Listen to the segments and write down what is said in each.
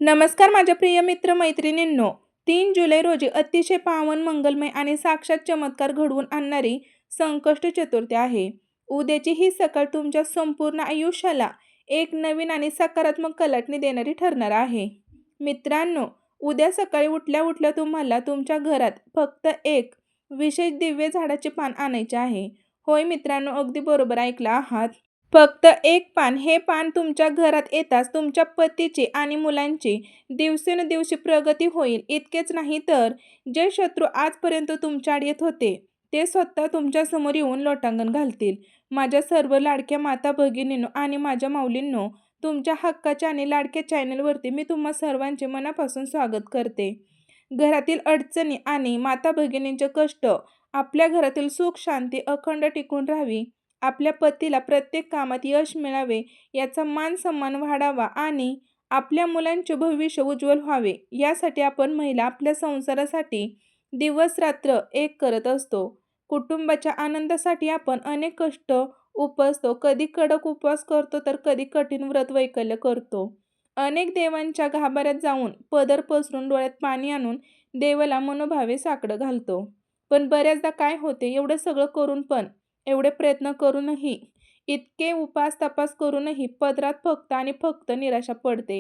नमस्कार माझ्या प्रिय मित्र मैत्रिणींनो. 3 जुलै रोजी अतिशय पावन, मंगलमय आणि साक्षात चमत्कार घडवून आणणारी संकष्ट चतुर्थी आहे. उद्याची ही सकाळ तुमच्या संपूर्ण आयुष्याला एक नवीन आणि सकारात्मक कलाटणी देणारी ठरणार आहे. मित्रांनो, उद्या सकाळी उठल्या उठल्या तुम्हाला तुमच्या घरात फक्त एक विशेष दिव्य झाडाचे पान आणायचे आहे. होय मित्रांनो, अगदी बरोबर ऐकलं आहात. फक्त एक पान. हे पान तुमच्या घरात येताच तुमच्या पतीची आणि मुलांची दिवसेंदिवस प्रगती होईल. इतकेच नाही तर जे शत्रू आजपर्यंत तुमच्या आड येत होते ते स्वतः तुमच्या समोर येऊन लोटांगण घालतील. माझ्या सर्व लाडक्या माता भगिनींनो आणि माझ्या माऊलींनो, तुमच्या हक्काच्या आणि लाडक्या चॅनलवरती मी तुम्हा सर्वांचे मनापासून स्वागत करते. घरातील अडचणी आणि माता भगिनींचे कष्ट, आपल्या घरातील सुख शांती अखंड टिकून राहावी, आपल्या पतीला प्रत्येक कामात यश मिळावे, याचा मान सन्मान वाढावा आणि आपल्या मुलांचे भविष्य उज्ज्वल व्हावे, यासाठी आपण महिला आपल्या संसारासाठी दिवस रात्र एक करत असतो. कुटुंबाच्या आनंदासाठी आपण अनेक कष्ट उपसतो. कधी कडक उपवास करतो तर कधी कठीण व्रत वैकल्य करतो. अनेक देवांच्या गाभाऱ्यात जाऊन पदर पसरून डोळ्यात पाणी आणून देवाला मनोभावे साकडं घालतो. पण बऱ्याचदा काय होते, एवढं सगळं करून पण, एवढे प्रयत्न करूनही, इतके उपास तपास करूनही पदरात फक्त आणि फक्त निराशा पडते.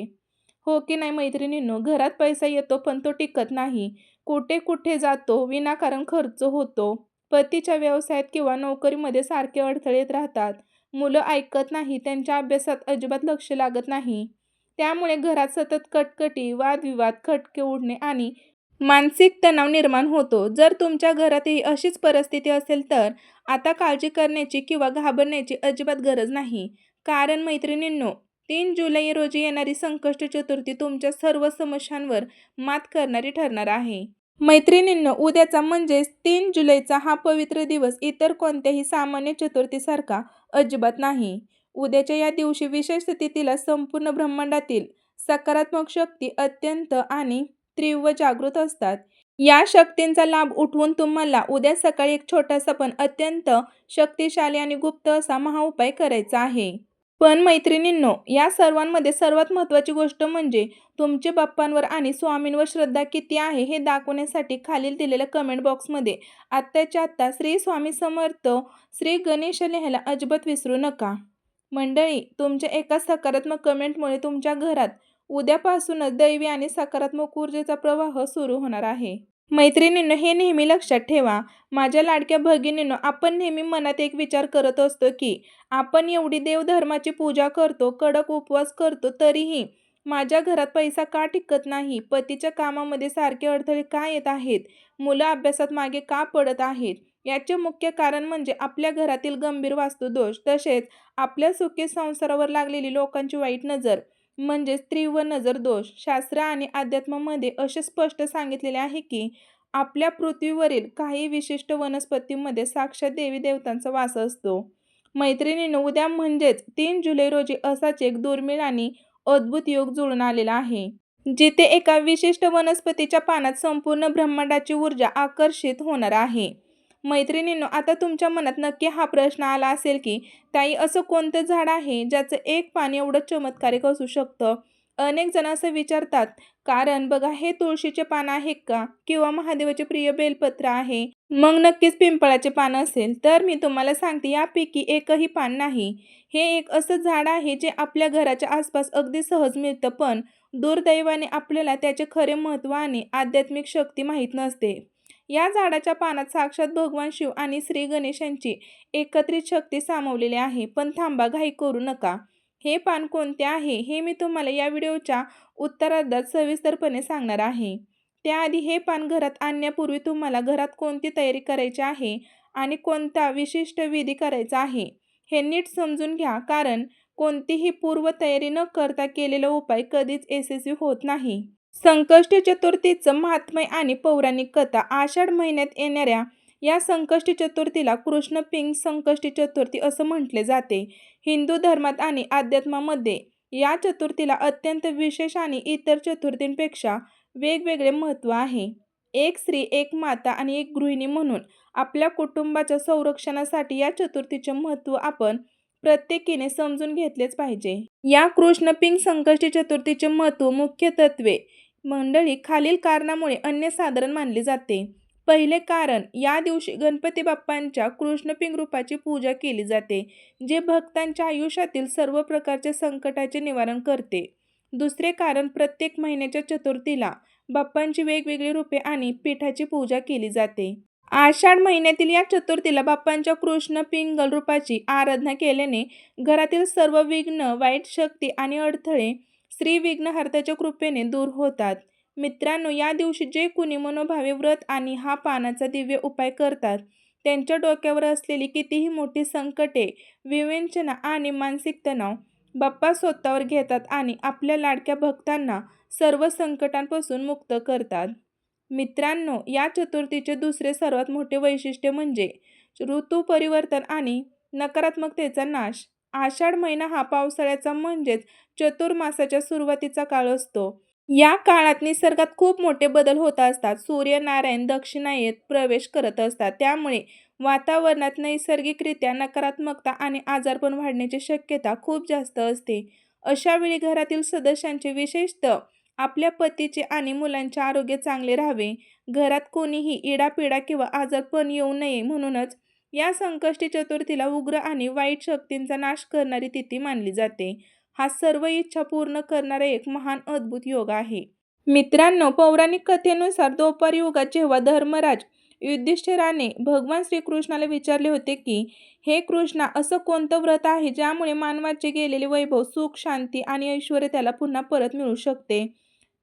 हो की नाही मैत्रिणींनो? घरात पैसा येतो पण तो टिकत नाही. कुठे कुठे जातो, विनाकारण खर्च होतो. पतीच्या व्यवसायात किंवा नोकरीमध्ये सारखे अडथळे येत राहतात. मुलं ऐकत नाही, त्यांच्या अभ्यासात अजिबात लक्ष लागत नाही. त्यामुळे घरात सतत कटकटी, वादविवाद, खटके उडणे आणि मानसिक तणाव निर्माण होतो. जर तुमच्या घरातही अशीच परिस्थिती असेल तर आता काळजी करण्याची किंवा घाबरण्याची अजिबात गरज नाही. कारण मैत्रिणींनो, 3 जुलै रोजी येणारी संकष्ट चतुर्थी तुमच्या सर्व समस्यांवर मात करणारी ठरणार आहे. मैत्रिणींनो, उद्याचा म्हणजेच 3 जुलैचा हा पवित्र दिवस इतर कोणत्याही सामान्य चतुर्थीसारखा अजिबात नाही. उद्याच्या या दिवशी विशेष तिथीला संपूर्ण ब्रह्मांडातील सकारात्मक शक्ती अत्यंत आणि तीव्र जागृत असतात. या शक्तींचा लाभ उठवून तुम्हाला उद्या सकाळी एक छोटासा पण अत्यंत शक्तिशाली आणि गुप्त असा महाउपाय करायचा आहे. पण मैत्रिणींनो, या सर्वांमध्ये सर्वात महत्त्वाची गोष्ट म्हणजे तुमचे बाप्पांवर आणि स्वामींवर श्रद्धा किती आहे हे दाखवण्यासाठी खालील दिलेल्या कमेंट बॉक्समध्ये आत्ताच्या आत्ता श्री स्वामी समर्थ, श्री गणेश लिहायला अजिबात विसरू नका. मंडळी, तुमच्या एका सकारात्मक कमेंटमुळे तुमच्या घरात उद्यापासूनच दैवी आणि सकारात्मक ऊर्जेचा प्रवाह सुरू होणार आहे. मैत्रिणींनो, हे नेहमी लक्षात ठेवा. माझ्या लाडक्या भगिनींनो, आपण नेहमी मनात एक विचार करत असतो की आपण एवढी देवधर्माची पूजा करतो, कडक उपवास करतो, तरीही माझ्या घरात पैसा का टिकत नाही? पतीच्या कामामध्ये सारखे अडथळे का येत आहेत? मुलं अभ्यासात मागे का पडत आहेत? याचे मुख्य कारण म्हणजे आपल्या घरातील गंभीर वास्तुदोष, तसेच आपल्या सुखी संसारावर लागलेली लोकांची वाईट नजर म्हणजेच तीव्र नजर दोष. शास्त्र आणि अध्यात्मामध्ये असे स्पष्ट सांगितलेले आहे की आपल्या पृथ्वीवरील काही विशिष्ट वनस्पतींमध्ये साक्षात देवी देवतांचा वास असतो. मैत्रिणींनो, उद्या म्हणजेच 3 जुलै रोजी असाच एक दुर्मिळ आणि अद्भुत योग जुळून आलेला आहे, जिथे एका विशिष्ट वनस्पतीच्या पानात संपूर्ण ब्रह्मांडाची ऊर्जा आकर्षित होणार आहे. मैत्रिणींनो, आता तुमच्या मनात नक्की हा प्रश्न आला असेल की ताई, असं कोणतं झाड आहे ज्याचं एक पान एवढं चमत्कारिक असू शकतं? अनेक जण असं विचारतात. कारण बघा, हे तुळशीचे पान आहे का, किंवा महादेवाचे प्रिय बेलपत्र आहे, मग नक्कीच पिंपळाचे पान असेल. तर मी तुम्हाला सांगते, यापैकी एकही पान नाही. हे एक असं झाड आहे जे आपल्या घराच्या आसपास अगदी सहज मिळतं, पण दुर्दैवाने आपल्याला त्याचे खरे महत्त्व आणि आध्यात्मिक शक्ती माहीत नसते. या झाडाच्या पानात साक्षात भगवान शिव आणि श्री गणेशांची एकत्रित शक्ती सामावलेली आहे. पण थांबा, घाई करू नका. हे पान कोणते आहे हे मी तुम्हाला या व्हिडिओच्या उत्तरार्धात सविस्तरपणे सांगणार आहे. त्याआधी हे पान घरात आणण्यापूर्वी तुम्हाला घरात कोणती तयारी करायची आहे आणि कोणता विशिष्ट विधी करायचा आहे हे नीट समजून घ्या. कारण कोणतीही पूर्वतयारी न करता केलेला उपाय कधीच यशस्वी होत नाही. संकष्टी चतुर्थीचं महात्म्य आणि पौराणिक कथा. आषाढ महिन्यात येणाऱ्या या संकष्टी चतुर्थीला कृष्ण पिंग संकष्टी चतुर्थी असं म्हटले जाते. हिंदू धर्मात आणि अध्यात्मामध्ये या चतुर्थीला अत्यंत विशेष आणि इतर चतुर्थींपेक्षा वेगवेगळे महत्त्व आहे. एक स्त्री, एक माता आणि एक गृहिणी म्हणून आपल्या कुटुंबाच्या संरक्षणासाठी या चतुर्थीचे महत्त्व आपण प्रत्येकीने समजून घेतलेच पाहिजे. या कृष्ण पिंग संकष्टी चतुर्थीचे महत्त्व, मुख्य तत्त्वे मंडळी खालील कारणामुळे अनन्यसाधारण मानले जाते. पहिले कारण, या दिवशी गणपती बाप्पांच्या कृष्णपिंग रूपाची पूजा केली जाते, जे भक्तांच्या आयुष्यातील सर्व प्रकारचे संकटाचे निवारण करते. दुसरे कारण, प्रत्येक महिन्याच्या चतुर्थीला बाप्पांची वेगवेगळी रूपे आणि पीठाची पूजा केली जाते. आषाढ महिन्यातील या चतुर्थीला बाप्पांच्या कृष्ण पिंगल रूपाची आराधना केल्याने घरातील सर्व विघ्न, वाईट शक्ती आणि अडथळे श्री विघ्नहर्त्याच्या कृपेने दूर होतात. मित्रांनो, या दिवशी जे कुणी मनोभावे व्रत आणि हा पानाचा दिव्य उपाय करतात, त्यांच्या डोक्यावर असलेली कितीही मोठी संकटे, विवंचना आणि मानसिक तणाव बाप्पा स्वतःवर घेतात आणि आपल्या लाडक्या भक्तांना सर्व संकटांपासून मुक्त करतात. मित्रांनो, या चतुर्थीचे दुसरे सर्वात मोठे वैशिष्ट्य म्हणजे ऋतू परिवर्तन आणि नकारात्मकतेचा नाश. आषाढ महिना हा पावसाळ्याचा म्हणजेच चतुर्मासाच्या सुरुवातीचा काळ असतो. या काळात निसर्गात खूप मोठे बदल होत असतात. सूर्यनारायण दक्षिणायेत प्रवेश करत असतात. त्यामुळे वातावरणात नैसर्गिकरित्या नकारात्मकता आणि आजारपण वाढण्याची शक्यता खूप जास्त असते. अशा वेळी घरातील सदस्यांचे, विशेषतः आपल्या पतीचे आणि मुलांचे आरोग्य चांगले राहावे, घरात कोणीही इडापिडा किंवा आजारपण येऊ नये म्हणूनच या संकष्टी चतुर्थीला उग्र आणि वाईट शक्तींचा नाश करणारी तिथी मानली जाते. हा सर्व इच्छा पूर्ण करणारा एक महान अद्भुत योग आहे. मित्रांनो, पौराणिक कथेनुसार द्वापर युगात जेव्हा धर्मराज युधिष्ठिराने भगवान श्रीकृष्णाला विचारले होते की, हे कृष्णा, असं कोणतं व्रत आहे ज्यामुळे मानवाचे गेलेले वैभव, सुख, शांती आणि ऐश्वर्य त्याला पुन्हा परत मिळू शकते,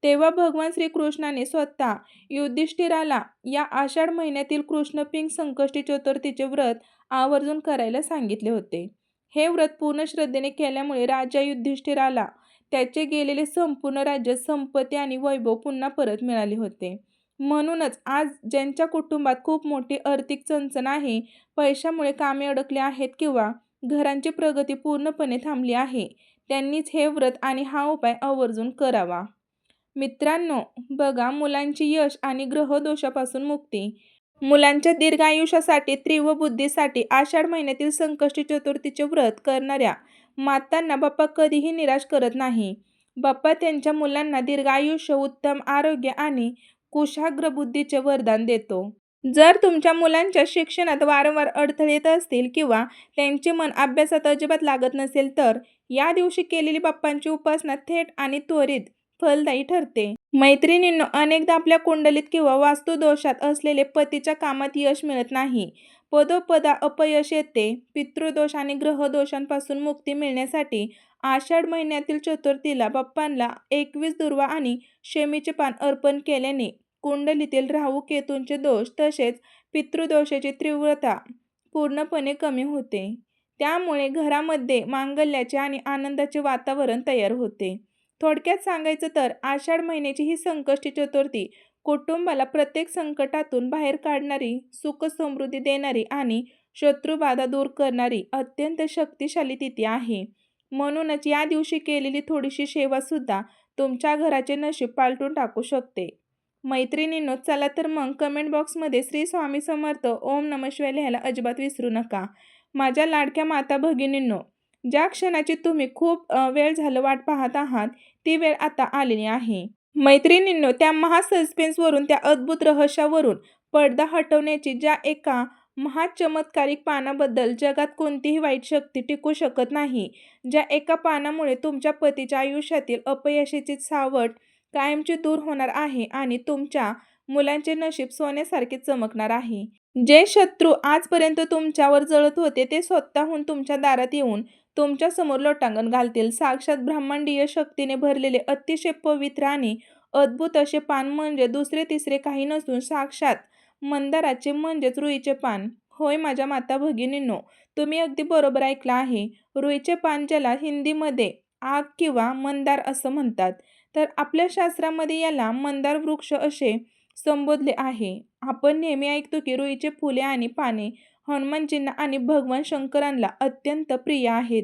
तेव्हा भगवान श्रीकृष्णाने स्वतः युधिष्ठिराला या आषाढ महिन्यातील कृष्णपिंग संकष्टी चतुर्थीचे व्रत आवर्जून करायला सांगितले होते. हे व्रत पूर्ण श्रद्धेने केल्यामुळे राजा युधिष्ठिराला त्याचे गेलेले संपूर्ण राज्य, संपत्ती आणि वैभव पुन्हा परत मिळाले होते. म्हणूनच आज ज्यांच्या कुटुंबात खूप मोठी आर्थिक चणचण आहे, पैशामुळे कामे अडकली आहेत किंवा घरांची प्रगती पूर्णपणे थांबली आहे, त्यांनीच हे व्रत आणि हा उपाय आवर्जून करावा. मित्रांनो, बघा, मुलांची यश आणि ग्रहदोषापासून मुक्ती. मुलांच्या दीर्घ आयुष्यासाठी, तीव्र बुद्धीसाठी आषाढ महिन्यातील संकष्टी चतुर्थीचे व्रत करणाऱ्या मातांना बाप्पा कधीही निराश करत नाही. बाप्पा त्यांच्या मुलांना दीर्घ आयुष्य, उत्तम आरोग्य आणि कुशाग्र बुद्धीचे वरदान देतो. जर तुमच्या मुलांच्या शिक्षणात वारंवार अडथळे येत असतील किंवा त्यांचे मन अभ्यासात अजिबात लागत नसेल, तर या दिवशी केलेली बाप्पांची उपासना थेट आणि त्वरित फलदायी ठरते. मैत्रिणींनो, अनेकदा आपल्या कुंडलीत किंवा वास्तुदोषात असलेले पतीच्या कामात यश मिळत नाही, पदोपदा अपयश येते. पितृदोष आणि ग्रहदोषांपासून मुक्ती मिळण्यासाठी आषाढ महिन्यातील चतुर्थीला बाप्पांना 21 दुर्वा आणि शमीचे पान अर्पण केल्याने कुंडलीतील राहू केतूंचे दोष तसेच पितृदोषाची तीव्रता पूर्णपणे कमी होते. त्यामुळे घरामध्ये मांगल्याचे आणि आनंदाचे वातावरण तयार होते. थोडक्यात सांगायचं तर आषाढ महिन्याची ही संकष्टी चतुर्थी कुटुंबाला प्रत्येक संकटातून बाहेर काढणारी, सुख समृद्धी देणारी आणि शत्रुबाधा दूर करणारी अत्यंत शक्तिशाली तिथी आहे. म्हणूनच या दिवशी केलेली थोडीशी सेवासुद्धा तुमच्या घराचे नशीब पालटून टाकू शकते. मैत्रिणींनो, चला तर मग कमेंट बॉक्समध्ये श्री स्वामी समर्थ, ओम नमः शिवाय लिहायला अजिबात विसरू नका. माझ्या लाडक्या माता भगिनींनो, ज्या क्षणाची तुम्ही खूप वेळ झालं वाट पाहत आहात, ती वेळ आता आलेली आहे. मैत्रिणींनो, त्या महासस्पेन्सवरून, त्या अद्भुत रहस्यावरून पडदा हटवण्याची ज्या एका महाचमत्कारिक पानाबद्दल जगात कोणतीही वाईट शक्ती टिकू शकत नाही, ज्या एका पानामुळे तुमच्या पतीच्या आयुष्यातील अपयशाची सावट कायमची दूर होणार आहे आणि तुमच्या मुलांचे नशीब सोन्यासारखे चमकणार आहे. जे शत्रू आजपर्यंत तुमच्यावर जळत होते, ते स्वतःहून तुमच्या दारात येऊन तुमच्या समोर लोटांगण घालतील. साक्षात ब्रह्मांडीय शक्तीने भरलेले अतिशय पवित्र आणि अद्भुत असे पान म्हणजे दुसरे तिसरे काही नसून साक्षात मंदाराचे म्हणजेच रुईचे पान. होय माझ्या माता भगिनींनो, तुम्ही अगदी बरोबर ऐकलं आहे. रुईचे पान, ज्याला हिंदीमध्ये आग किंवा मंदार असं म्हणतात, तर आपल्या शास्त्रामध्ये याला मंदार वृक्ष असे संबोधले आहे. आपण नेहमी ऐकतो की रुईचे फुले आणि पाने हनुमानजींना आणि भगवान शंकरांना अत्यंत प्रिय आहेत.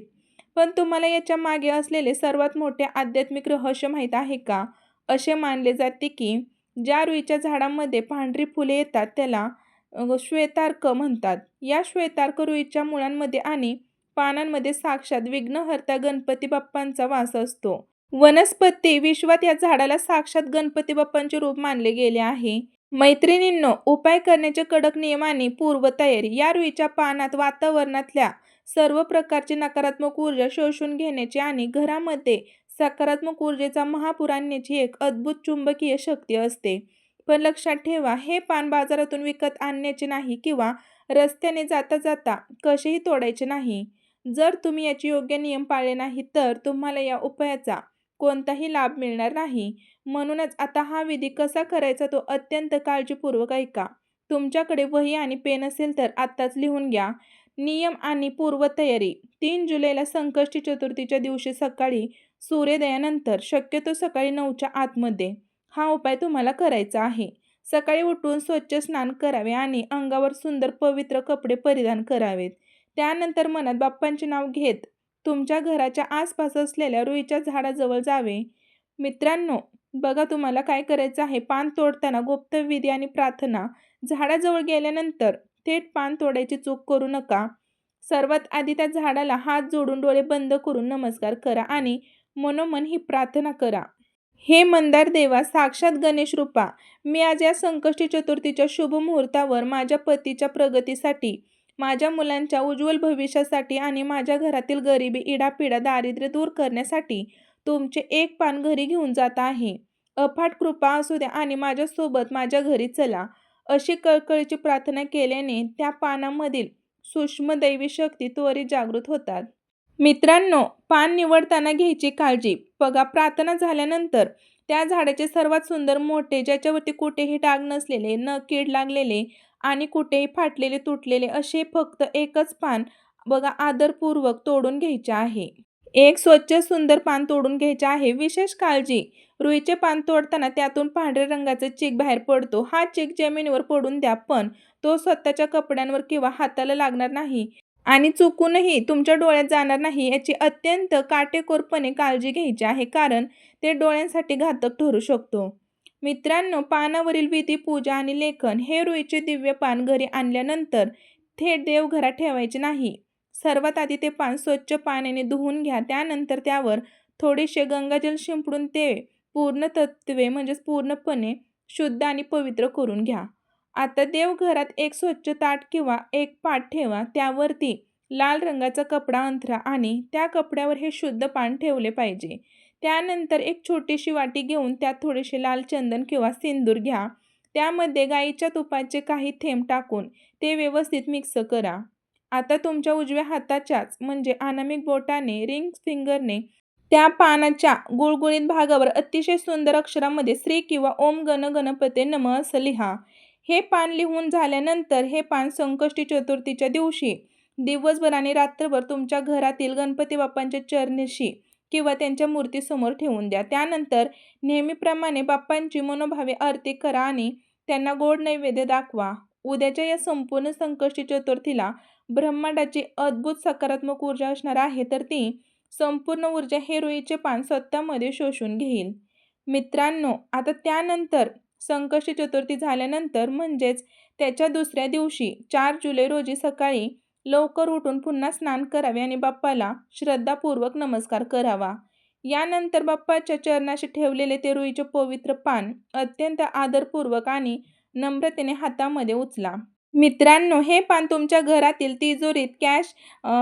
पण तुम्हाला याच्या मागे असलेले सर्वात मोठे आध्यात्मिक रहस्य माहीत आहे का? असे मानले जाते की ज्या रुईच्या झाडामध्ये पांढरी फुले येतात त्याला श्वेतार्क म्हणतात. या श्वेतार्क रुईच्या मुळांमध्ये आणि पानांमध्ये साक्षात विघ्नहर्ता गणपती बाप्पांचा वास असतो. वनस्पती विश्वात या झाडाला साक्षात गणपती बाप्पांचे रूप मानले गेले आहे. मैत्रिणींनो, उपाय करण्याचे कडक नियम आणि पूर्वतयारी. या रुईच्या पानात वातावरणातल्या सर्व प्रकारची नकारात्मक ऊर्जा शोषून घेण्याची आणि घरामध्ये सकारात्मक ऊर्जेचा महापूर आणण्याची एक अद्भुत चुंबकीय शक्ती असते. पण लक्षात ठेवा, हे पान बाजारातून विकत आणण्याचे नाही किंवा रस्त्याने जाता जाता कसेही तोडायचे नाही. जर तुम्ही याचे योग्य नियम पाळले नाही तर तुम्हाला या उपायाचा कोणताही लाभ मिळणार नाही. म्हणूनच आता हा विधी कसा करायचा तो अत्यंत काळजीपूर्वक ऐका. तुमच्याकडे वही आणि पेन असेल तर आत्ताच लिहून घ्या. नियम आणि पूर्वतयारी. 3 जुलैला संकष्टी चतुर्थीच्या दिवशी सकाळी सूर्योदयानंतर, शक्यतो सकाळी 9च्या आतमध्ये, हा उपाय तुम्हाला करायचा आहे. सकाळी उठून स्वच्छ स्नान करावे आणि अंगावर सुंदर पवित्र कपडे परिधान करावेत. त्यानंतर मनात बाप्पांचे नाव घेत तुमच्या घराच्या आसपास असलेल्या रुईच्या झाडाजवळ जावे. मित्रांनो, बघा तुम्हाला काय करायचं आहे. पान तोडताना गुप्त विधी आणि प्रार्थना. झाडाजवळ गेल्यानंतर थेट पान तोडायची चूक करू नका. सर्वात आधी त्या झाडाला हात जोडून डोळे बंद करून नमस्कार करा आणि मनोमन ही प्रार्थना करा. हे मंदार देवा, साक्षात गणेश रूपा, मी आज या संकष्टी चतुर्थीच्या शुभ मुहूर्तावर माझ्या पतीच्या प्रगतीसाठी, माझ्या मुलांच्या उज्ज्वल भविष्यासाठी आणि माझ्या घरातील गरिबी, इडापिडा, दारिद्र्य दूर करण्यासाठी तुमचे एक पान घरी घेऊन जात आहे. अफाट कृपा असू द्या आणि माझ्यासोबत माझ्या घरी चला. अशी कळकळीची प्रार्थना केल्याने त्या पानामधील सूक्ष्म दैवी शक्ती त्वरित जागृत होतात. मित्रांनो, पान निवडताना घ्यायची काळजी. बघा, प्रार्थना झाल्यानंतर त्या झाडाचे सर्वात सुंदर, मोठे, ज्याच्यावरती कुठेही डाग नसलेले, न कीड लागलेले आणि कुठेही फाटलेले तुटलेले असे फक्त एकच पान बघा आदरपूर्वक तोडून घ्यायचे आहे. एक स्वच्छ सुंदर पान तोडून घ्यायचे आहे. विशेष काळजी. रुईचे पान तोडताना त्यातून पांढऱ्या रंगाचा चीक बाहेर पडतो. हा चीक जमिनीवर पडून द्या, पण तो स्वतःच्या कपड्यांवर किंवा हाताला लागणार नाही आणि चुकूनही तुमच्या डोळ्यात जाणार नाही याची अत्यंत काटेकोरपणे काळजी घ्यायची आहे, कारण ते डोळ्यांसाठी घातक ठरू शकतो. मित्रांनो, पानावरील विधी, पूजा आणि लेखन. हे रुईचे दिव्य पान घरी आणल्यानंतर थेट देवघरात ठेवायचे नाही. सर्वात आधी ते पान स्वच्छ पाण्याने धुवून घ्या. त्यानंतर त्यावर थोडेसे गंगाजल शिंपडून ते पूर्णपणे शुद्ध आणि पवित्र करून घ्या. आता देवघरात एक स्वच्छ ताट किंवा एक पाट ठेवा. त्यावरती लाल रंगाचा कपडा अंथरा आणि त्या कपड्यावर हे शुद्ध पान ठेवले पाहिजे. त्यानंतर एक छोटीशी वाटी घेऊन त्यात थोडेसे लाल चंदन किंवा सिंदूर घ्या. त्यामध्ये गाईच्या तुपाचे काही थेंब टाकून ते व्यवस्थित मिक्स करा. आता तुमच्या उजव्या हाताच्याच म्हणजे अनामिक बोटाने, रिंग फिंगरने त्या पानाच्या गुळगुळीत भागावर अतिशय सुंदर अक्षरामध्ये श्री किंवा ओम गण गणपते नमः असं लिहा. हे पान लिहून झाल्यानंतर हे पान संकष्टी चतुर्थीच्या दिवशी दिवसभर आणि रात्रभर तुमच्या घरातील गणपती बाप्पांच्या चरणीशी किंवा त्यांच्या मूर्तीसमोर ठेवून द्या. त्यानंतर नेहमीप्रमाणे बाप्पांची मनोभावे आरती करा आणि त्यांना गोड नैवेद्य दाखवा. उद्याच्या या संपूर्ण संकष्टी चतुर्थीला ब्रह्मांडाची अद्भुत सकारात्मक ऊर्जा असणार आहे, तर ती संपूर्ण ऊर्जा हे रुईचे पान स्वतःमध्ये शोषून घेईल. मित्रांनो, आता त्यानंतर संकष्टी चतुर्थी झाल्यानंतर म्हणजेच त्याच्या दुसऱ्या दिवशी 4 जुलै रोजी सकाळी लवकर उठून पुन्हा स्नान करावे आणि बाप्पाला श्रद्धापूर्वक नमस्कार करावा. यानंतर बाप्पाच्या चरणाशी ठेवलेले ते रुईचे पवित्र पान अत्यंत आदरपूर्वक आणि नम्रतेने हातामध्ये उचला. मित्रांनो, हे पान तुमच्या घरातील तिजोरीत, कॅश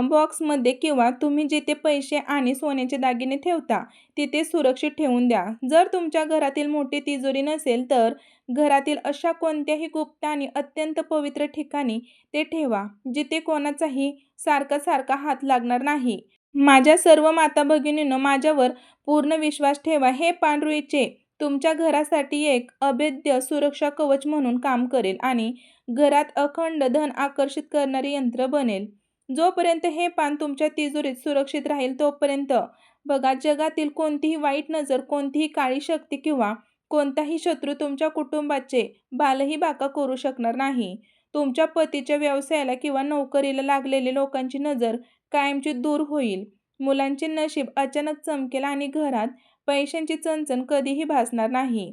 बॉक्समध्ये किंवा तुम्ही जिथे पैसे आणि सोन्याचे दागिने ठेवता तिथे सुरक्षित ठेवून द्या. जर तुमच्या घरातील मोठी तिजोरी नसेल तर घरातील अशा कोणत्याही गुप्त आणि अत्यंत पवित्र ठिकाणी ते ठेवा, जिथे कोणाचाही सारखा हात लागणार नाही. माझ्या सर्व माता भगिनींनो, माझ्यावर पूर्ण विश्वास ठेवा. हे पान रुईचे तुमच्या घरासाठी एक अभेद्य सुरक्षा कवच म्हणून काम करेल आणि घरात अखंड धन आकर्षित करणारे यंत्र बनेल. जोपर्यंत हे पान तुमच्या तिजोरीत सुरक्षित राहील तोपर्यंत बघा, जगातील कोणतीही वाईट नजर, कोणतीही काळी शक्ती किंवा कोणताही शत्रू तुमच्या कुटुंबाचे बालही बाका करू शकणार नाही. तुमच्या पतीच्या व्यवसायाला किंवा नोकरीला लागलेले लोकांची नजर कायमची दूर होईल. मुलांचे नशीब अचानक चमकेल आणि घरात पैशांची चणचण कधीही भासणार नाही.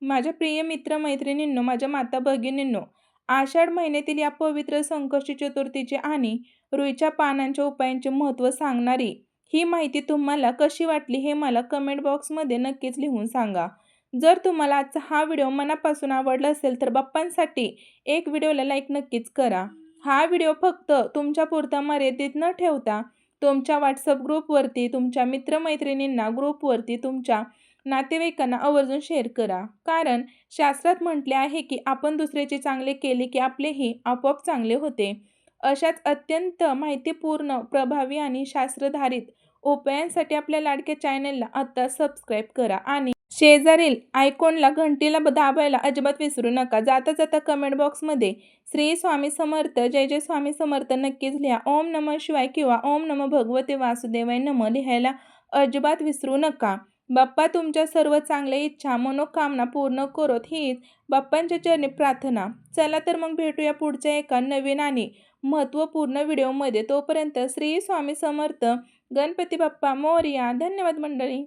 माझ्या प्रिय मित्रमैत्रिणींनो, माझ्या माता भगिनींनो, आषाढ महिन्यातील या पवित्र संकष्टी चतुर्थीचे आणि रुईच्या पानांच्या उपायांचे महत्त्व सांगणारी ही माहिती तुम्हाला कशी वाटली हे मला कमेंट बॉक्समध्ये नक्कीच लिहून सांगा. जर तुम्हाला आजचा हा व्हिडिओ मनापासून आवडला असेल तर बाप्पांसाठी एक व्हिडिओला लाईक नक्कीच करा. हा व्हिडिओ फक्त तुमच्यापुरता मर्यादित न ठेवता तुमच्या व्हॉट्सअप ग्रुपवरती, तुमच्या मित्रमैत्रिणींना ग्रुपवरती, तुमच्या नातेवाईकांना आवर्जून शेअर करा. कारण शास्त्रात म्हटले आहे की आपण दुसऱ्याचे चांगले केले की आपलेही आपोआप चांगले होते. अशाच अत्यंत माहितीपूर्ण, प्रभावी आणि शास्त्रधारित उपायांसाठी आपल्या लाडक्या चॅनलला आता सबस्क्राईब करा आणि शेजारील आयकॉनला घंटीला दाबायला अजिबात विसरू नका. जाता जाता कमेंट बॉक्समध्ये श्री स्वामी समर्थ, जय जय स्वामी समर्थ नक्कीच लिहा. ओम नमः शिवाय किंवा ओम नमः भगवते वासुदेवाय नमः लिहायला अजिबात विसरू नका. बाप्पा तुमच्या सर्व चांगल्या इच्छा, मनोकामना पूर्ण करोत हीच बाप्पांच्या चरणी प्रार्थना. चला तर मग भेटूया पुढच्या एका नवीन आणि महत्त्वपूर्ण व्हिडिओमध्ये. तोपर्यंत श्री स्वामी समर्थ, गणपती बाप्पा मोरया. धन्यवाद मंडळी.